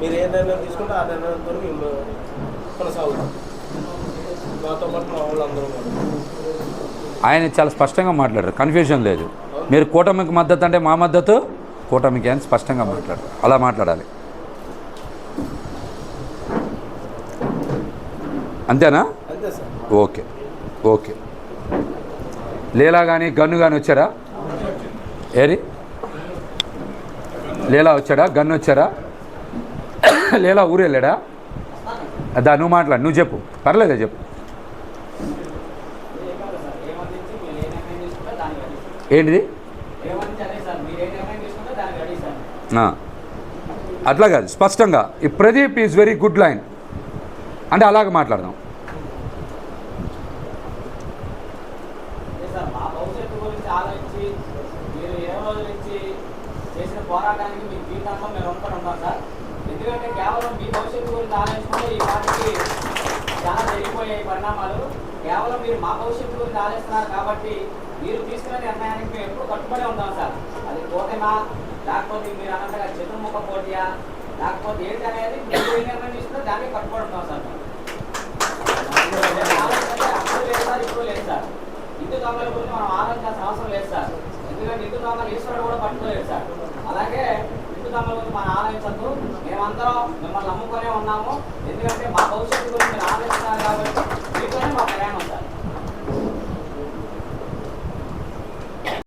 మీరు ఏ నిర్ణయం తీసుకుంటే ఆ నిర్ణయంతో మేము కొనసాగుతాం. మాతో పాటు మా వాళ్ళందరూ ఆయన చాలా స్పష్టంగా మాట్లాడారు, కన్ఫ్యూజన్ లేదు. మీరు కూటమికి మద్దతు అంటే మా మద్దతు కూటమికి అని స్పష్టంగా మాట్లాడారు. అలా మాట్లాడాలి, అంతేనా? అంతే సార్. Okay okay. లీలా కానీ గన్ను కానీ వచ్చారా? ఏరి లీలా వచ్చాడా? గన్ను వచ్చారా? లీలా ఊరు వెళ్ళాడా? అదా నువ్వు మాట్లాడు, నువ్వు చెప్పు, పర్లేదా చెప్పు. ఏంటిది? అట్లా కాదు, స్పష్టంగా ఈ Pradeep is very good line అంటే అలాగే మాట్లాడదాం. పోరాటానికి మీ జీవితంలో మేము ఉంటాం సార్. ఎందుకంటే కేవలం మీ భవిష్యత్తు గురించి ఆలోచించుకుంటే ఈ పార్టీకి చాలా జరిగిపోయాయి పరిణామాలు. కేవలం మీరు మా భవిష్యత్తు గురించి ఆలోచిస్తున్నారు కాబట్టి మీరు తీసుకునే నిర్ణయానికి మేము ఎప్పుడు కట్టుబడి ఉంటాం సార్. అది పోతేనా లేకపోతే మీరు అన్నట్టుగా చతుర్ముఖ పోటీయా లేకపోతే ఏంటి అనేది మీరు ఏ నిర్ణయం తీసుకుంటే దానికి కట్టుబడి ఉంటాం సార్. ఆలోచన అప్పుడు లేదు సార్, ఇప్పుడు లేదు సార్. హిందూ దొంగల గురించి మనం ఆలోచించాల్సిన అవసరం లేదు సార్. ఎందుకంటే హిందూ దొంగలు ఈశ్వరుడు కూడా పట్టుకోలేదు సార్. అలాగే హిందూ దొంగల గురించి మనం ఆలోచించద్దు. మేమందరం మిమ్మల్ని నమ్ముకొనే ఉన్నాము. ఎందుకంటే మా భవిష్యత్తు గురించి మీరు ఆలోచించాలి.